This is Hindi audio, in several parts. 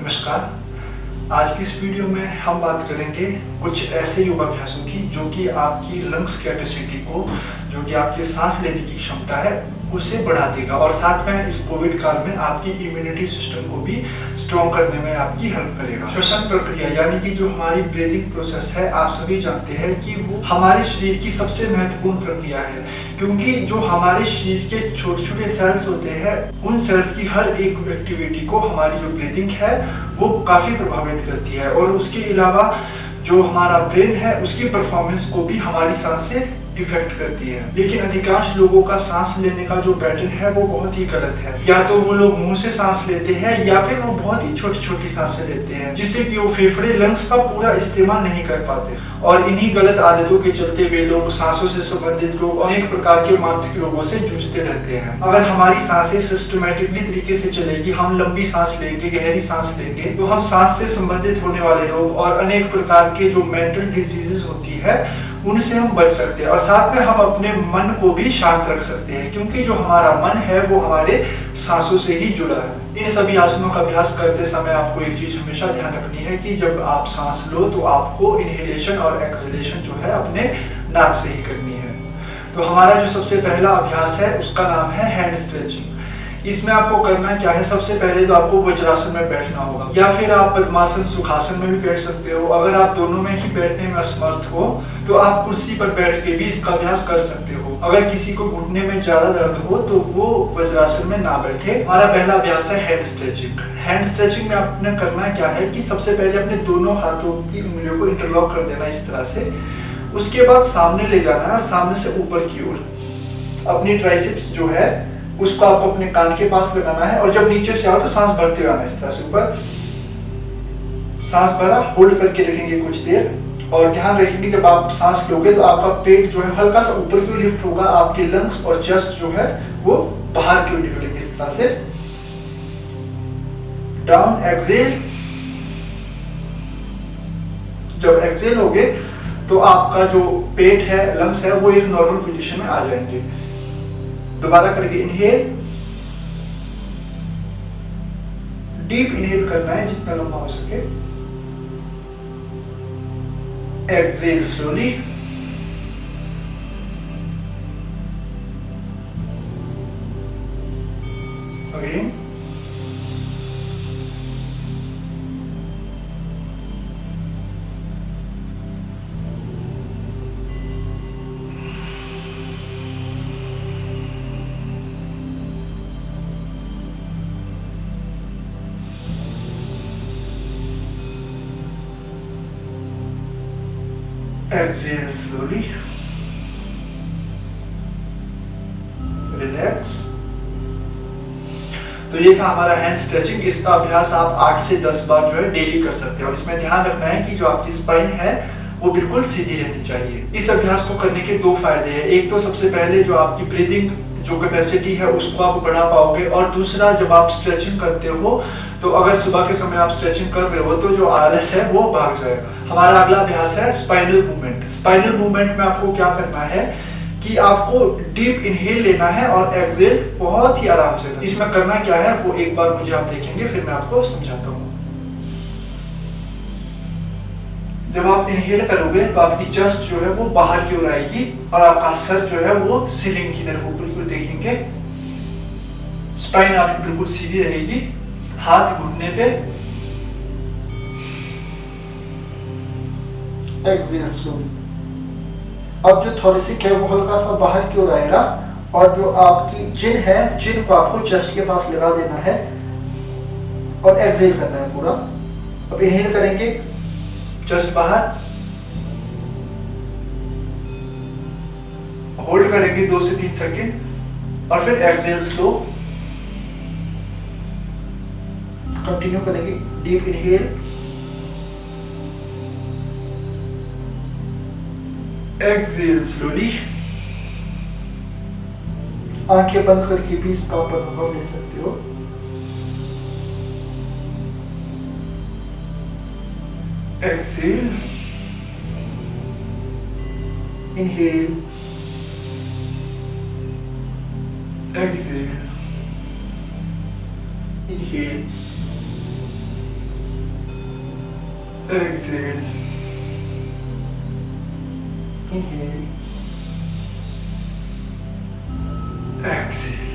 नमस्कार। आज की इस वीडियो में हम बात करेंगे कुछ ऐसे योगाभ्यासों की जो कि आपकी लंग्स कैपेसिटी को, जो कि आपके सांस लेने की क्षमता है, उसे बढ़ा देगा और साथ में इस कोविड काल में आपकी इम्यूनिटी सिस्टम को भी स्ट्रॉन्ग करने में आपकी हेल्प करेगा। श्वसन प्रक्रिया यानी कि जो हमारी ब्रीदिंग प्रोसेस है, आप सभी जानते हैं कि वो हमारे शरीर की सबसे महत्वपूर्ण प्रक्रिया है, क्योंकि जो हमारे शरीर के छोटे छोटे सेल्स होते हैं, उन सेल्स की हर एक एक्टिविटी को हमारी जो ब्रीदिंग है वो काफी प्रभावित करती है। और उसके अलावा जो हमारा ब्रेन है, उसकी परफॉर्मेंस को भी हमारी सांस से इफेक्ट करती है। लेकिन अधिकांश लोगों का सांस लेने का जो पैटर्न है वो बहुत ही गलत है। या तो वो लोग मुंह से सांस लेते हैं या फिर वो बहुत ही छोटी छोटी सांसें लेते हैं, जिससे कि वो फेफड़े लंग्स का पूरा इस्तेमाल नहीं कर पाते। और इन्हीं गलत आदतों के चलते वे लोग सांसों से संबंधित रोग, अनेक प्रकार के मानसिक रोगों से जूझते रहते हैं। अगर हमारी सांसें सिस्टमेटिकली तरीके से चलेगी, हम लंबी सांस लेंगे, गहरी सांस लेंगे, तो हम सांस से संबंधित होने वाले रोग और अनेक प्रकार के जो मेंटल डिजीजेस होती है उनसे हम बच सकते हैं। और साथ में हम अपने मन को भी शांत रख सकते हैं, क्योंकि जो हमारा मन है वो हमारे सांसों से ही जुड़ा है। इन सभी आसनों का अभ्यास करते समय आपको एक चीज हमेशा ध्यान रखनी है कि जब आप सांस लो तो आपको इनहेलेशन और एक्सहेलेशन जो है अपने नाक से ही करनी है। तो हमारा जो सबसे पहला अभ्यास है उसका नाम है हैंड स्ट्रेचिंग। इसमें आपको करना क्या है, सबसे पहले तो आपको वज्रासन में बैठना होगा, या फिर आप पद्मासन सुखासन में भी बैठ सकते हो। अगर आप दोनों में ही बैठने में असमर्थ हो तो आप कुर्सी पर बैठ के भी इसका अभ्यास कर सकते हो। अगर किसी को घुटने में ज्यादा दर्द हो तो वो वज्रासन में ना बैठे। हमारा पहला अभ्यास है हैंड स्ट्रेचिंग। हैंड स्ट्रेचिंग में आपने करना क्या है कि सबसे पहले अपने दोनों हाथों की उंगलियों को इंटरलॉक कर देना इस तरह से। उसके बाद सामने ले जाना है और सामने से ऊपर की ओर अपनी ट्राइसेप्स जो है उसको आपको अपने कान के पास लगाना है। और जब नीचे से आओ तो सांस भरते हुए आना इस तरह से ऊपर। सांस भरा, होल्ड करके रखेंगे कुछ देर, और ध्यान रखेंगे जब आप सांस लोगे तो आपका पेट जो है हल्का सा ऊपर की ओर लिफ्ट होगा, आपके लंग्स और चेस्ट जो है वो बाहर की ओर निकलेंगे इस तरह से। Down, Excel. जब एक्सेल होगे तो आपका जो पेट है, लंग्स है, वो एक नॉर्मल पोजीशन में आ जाएंगे। दोबारा करके इनहेल, डीप इनहेल करना है जितना लंबा हो सके। Exhale slowly. Again. Exhale slowly. Relax. तो ये था हमारा हैंड स्ट्रेचिंग। इसका अभ्यास आप 8 से 10 बार जो है डेली कर सकते हैं। और इसमें ध्यान रखना है कि जो आपकी स्पाइन है वो बिल्कुल सीधी रहनी चाहिए। इस अभ्यास को करने के दो फायदे हैं। एक तो सबसे पहले जो आपकी ब्रीदिंग जो कैपेसिटी है उसको आप बढ़ा पाओगे, और दूसरा जब आप स्ट्रेचिंग करते हो तो अगर सुबह के समय आप स्ट्रेचिंग कर रहे हो तो जो आलस है वो भाग जाएगा। हमारा अगला अभ्यास है स्पाइनल मूवमेंट। स्पाइनल मूवमेंट में आपको क्या करना है कि आपको डीप इनहेल लेना है और एक्सेल बहुत ही आराम से। इसमें करना क्या है वो एक बार मुझे आप देखेंगे, फिर मैं आपको समझाता हूँ। जब आप इनहेल करोगे तो आपकी चेस्ट जो है वो बाहर की ओर आएगी और आपका सर जो है वो सीलिंग की तरफ ऊपर की ओर देखेंगे। स्पाइन आपकी बिल्कुल सीधी रहेगी, हाथ घुटने पे। Exhale slowly. अब जो थोरेसिक है वो हल्का सा बाहर की ओर आएगा, और जो आपकी चिन है, चिन को आपको चेस्ट के पास लगा देना है और एक्सेल करना है पूरा। अब इनहेल करेंगे, चेस्ट बाहर, होल्ड करेंगे 2 से 3 सेकंड, और फिर एक्सेल स्लो। कंटिन्यू करेंगे। Deep inhale, exhale slowly. आंखें बंद करके भी इसका अनुभव ले सकते हो। Exhale, inhale, exhale, inhale, Exhale. Inhale. Exhale.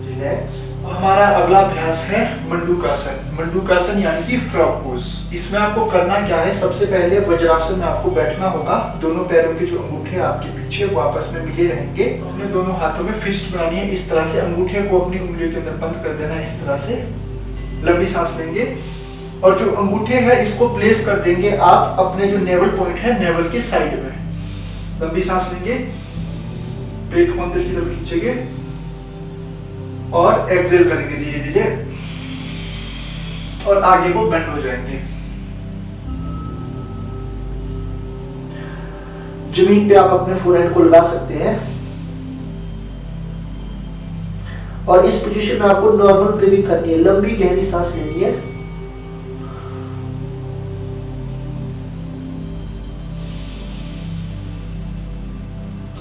Relax. हमारा अगला अभ्यास है मंडूकासन। मंडूकासन यानी कि फ्रॉग पोज। इसमें आपको करना क्या है, सबसे पहले वज्रासन में आपको बैठना होगा। दोनों पैरों के जो अंगूठे आपके पीछे वो आपस में मिले रहेंगे। अपने दोनों हाथों में फिस्ट बनानी है इस तरह से, अंगूठे को अपनी उंगलियों के अंदर बंद कर देना है इस तरह से। लंबी सांस लेंगे और जो अंगूठे है इसको प्लेस कर देंगे आप अपने जो नेवल पॉइंट है नेवल के साइड में। लंबी सांस लेंगे, पेट को अंदर की तरफ खींचेंगे और एक्सेल करेंगे धीरे धीरे और आगे को बेंड हो जाएंगे। जमीन पे आप अपने फोरहेड को लगा सकते हैं और इस पोजीशन में आपको नॉर्मल ब्रीदिंग करनी है। लंबी गहरी सांस लेनी है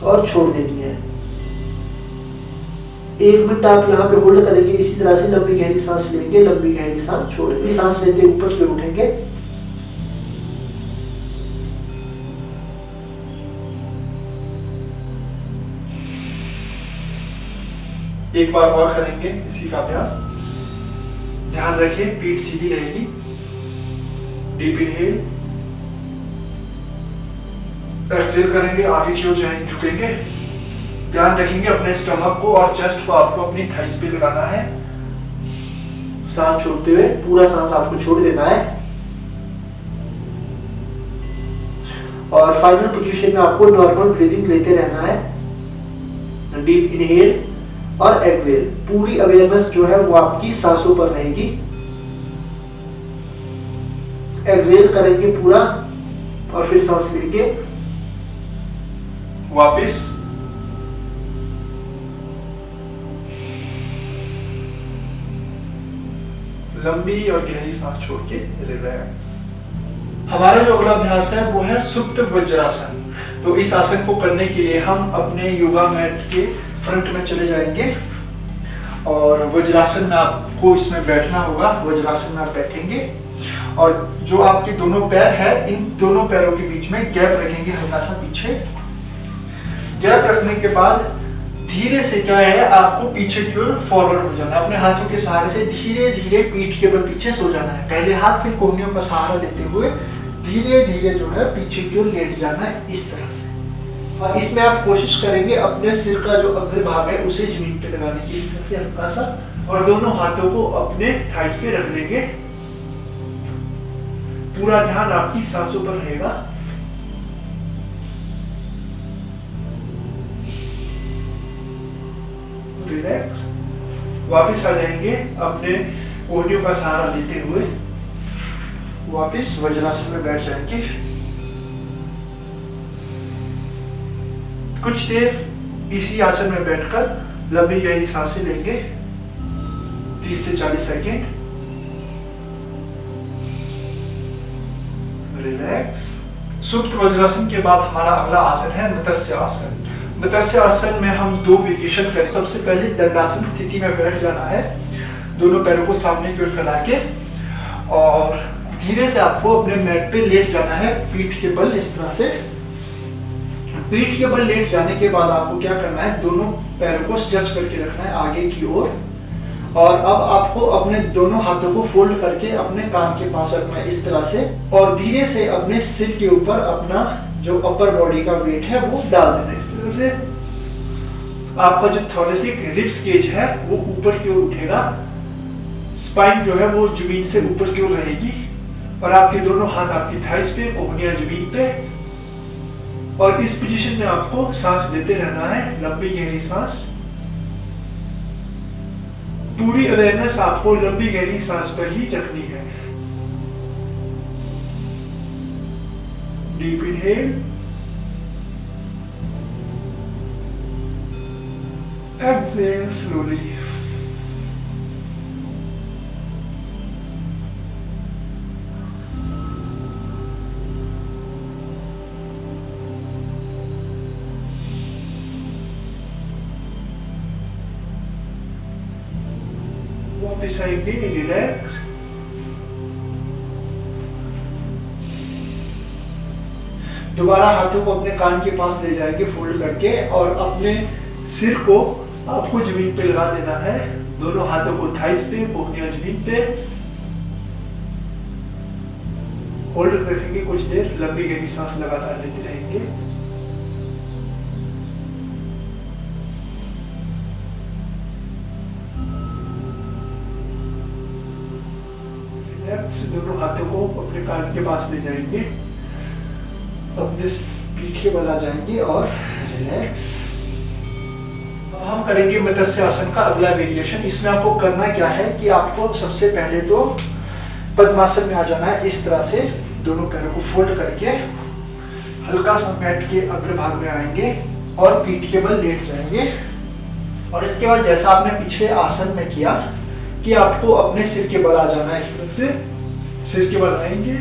और छोड़ देनी है। 1 मिनट आप यहाँ पे होल्ड करेंगे इसी तरह से। लंबी गहरी सांस लेंगे, लंबी गहरी सांस छोड़ेंगे। सांस लेते ऊपर की ओर उठेंगे, एक बार और करेंगे इसी का अभ्यास। ध्यान रखिए पीठ सीधी रहेगी। डीप इनहेल, एक्सहेल करेंगे, आगे की ओर झुकेंगे। ध्यान रखेंगे अपने स्टमक को और चेस्ट को आपको अपनी थाइस पे लगाना है। सांस छोड़ते हुए पूरा सांस आपको छोड़ देना है और फाइनल पोजीशन में आपको नॉर्मल ब्रीदिंग लेते रहना है। डीप इनहेल और एक्सहेल, पूरी अवेयरनेस जो है वो आपकी सांसों पर रहेगी। एक्सहेल करेंगे पूरा और फिर सांस लेंगे वापस। लंबी और गहरी सांस छोड़ के रिलैक्स। हमारा जो अगला अभ्यास है वो है सुप्त वज्रासन। तो इस आसन को करने के लिए हम अपने योगा मैट के फ्रंट में चले जाएंगे और वज्रासन में आपको इसमें बैठना होगा। वज्रासन में आप बैठेंगे और जो आपके दोनों पैर है इन दोनों पैरों के बीच में गैप रखेंगे, हल्का सा पीछे। गैप रखने के बाद धीरे से क्या है, आपको पीछे की ओर फॉरवर्ड हो जाना है। अपने हाथों के सहारे से धीरे धीरे पीठ के बल पीछे सो जाना है। पहले हाथ फिर कोहनियों का सहारा लेते हुए धीरे धीरे जो है पीछे की ओर लेट जाना है इस तरह से। और इसमें आप कोशिश करेंगे अपने सिर का जो अग्रभाग है उसे जमीन पे लगाने की, इस तरह से हल्का सा, और दोनों हाथों को अपने थाइस पे रख देंगे। पूरा ध्यान आपकी सांसों पर रहेगा। रिलैक्स। वापस आ जाएंगे अपने कोहनियों का सहारा लेते हुए, वापस वज्रासन में बैठ जाएंगे। कुछ देर इसी आसन में बैठकर लंबी गहरी सांसें लेंगे, 30 से 40 सेकेंड। रिलैक्स। सुप्त वज्रासन के बाद हमारा अगला आसन है मत्स्य आसन। मत्स्य आसन में हम 2 वेरिएशन करें। सबसे पहले दंडासन स्थिति में बैठ जाना है, दोनों पैरों को सामने की ओर फैला के, और धीरे से आपको अपने मैट पे लेट जाना है पीठ के बल इस तरह से। पीठ के बल लेट जाने के बाद आपको क्या करना है, दोनों पैरों को स्ट्रेच करके रखना है आगे की ओर, और अब आपको अपने दोनों हाथों को फोल्ड करके अपने कान के पास रखना है इस तरह से, और धीरे से अपने सिर के ऊपर अपना जो अपर बॉडी का वेट है वो डाल देना है इस तरह से। आपका जो थोरेसिक रिब्स केज है वो ऊपर की ओर उठेगा, स्पाइन जो है वो जमीन से ऊपर की ओर रहेगी, और आपके दोनों हाथ आपकी थाइस पे, कोहनियां जमीन पे, और इस पोजीशन में आपको सांस लेते रहना है, लंबी गहरी सांस। पूरी अवेयरनेस आपको लंबी गहरी सांस पर ही रखनी है। Deep inhale, exhale slowly. वापस आएंगे, रिलैक्स। दोबारा हाथों को अपने कान के पास ले जाएंगे फोल्ड करके, और अपने सिर को आपको जमीन पे लगा देना है। दोनों हाथों को थाइस पे, कोहनियां जमीन पे होल्ड रखेंगे कुछ देर, लंबी गहरी सांस लगातार लेते रहेंगे। रिलैक्स, दोनों हाथों को अपने कान के पास ले जाएंगे, अपने पीठ के बल आ जाएंगे और रिलैक्स। हम करेंगे मत्स्य आसन का अगला वेरिएशन। इसमें आपको करना क्या है कि आपको सबसे पहले तो पद्मासन में आ जाना है। इस तरह से दोनों पैरों को फोल्ड करके हल्का सा मैट के अग्रभाग में आएंगे और पीठ के बल लेट जाएंगे। और इसके बाद जैसा आपने पिछले आसन में किया कि आपको अपने सिर के बल आ जाना है। इस तरह से सिर के बल आएंगे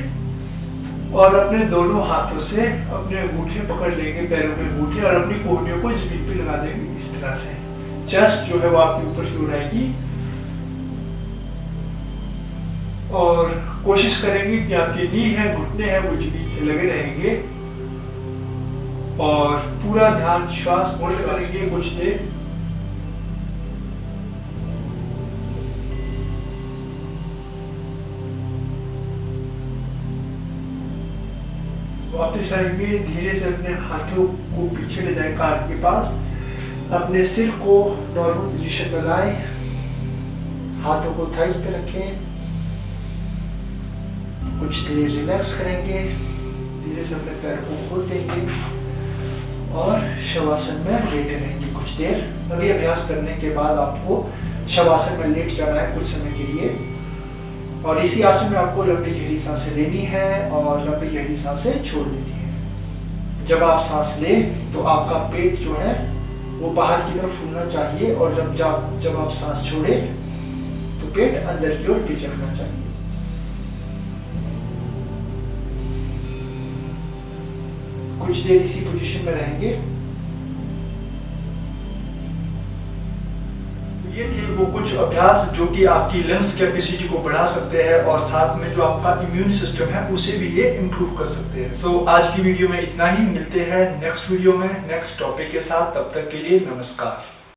और अपने दोनों हाथों से अपने अंगूठे पकड़ लेंगे, पैरों के अंगूठे, और अपनी कोहनियों को जमीन पे लगा देंगे। इस तरह से चेस्ट जो है वो आपके ऊपर की ओर आएगी, और कोशिश करेंगे कि आपकी नी है, घुटने हैं, वो जमीन से लगे रहेंगे, और पूरा ध्यान श्वास होल्ड करेंगे कुछ देर। वापस आएंगे, धीरे से अपने हाथों को पीछे ले जाए कान के पास, अपने सिर को नॉर्मल पोजीशन में लाए, हाथों को थाइस पे रखें, कुछ देर रिलैक्स करेंगे, धीरे से अपने पैर को खोल देंगे और शवासन में लेटे रहेंगे कुछ देर। अभी अभ्यास करने के बाद आपको शवासन में लेट जाना है कुछ समय के लिए, और इसी आसन में आपको लंबी गहरी सांसें लेनी है और लंबी गहरी सांसें छोड़ देनी है। जब आप सांस लें तो आपका पेट जो है वो बाहर की तरफ फूलना चाहिए, और जब आप सांस छोड़े तो पेट अंदर की ओर पिचकना चाहिए। कुछ देर इसी पोजीशन में रहेंगे। ये थे वो कुछ अभ्यास जो कि आपकी लंग्स कैपेसिटी को बढ़ा सकते हैं, और साथ में जो आपका इम्यून सिस्टम है उसे भी ये इम्प्रूव कर सकते हैं। सो आज की वीडियो में इतना ही। मिलते हैं नेक्स्ट वीडियो में नेक्स्ट टॉपिक के साथ। तब तक के लिए नमस्कार।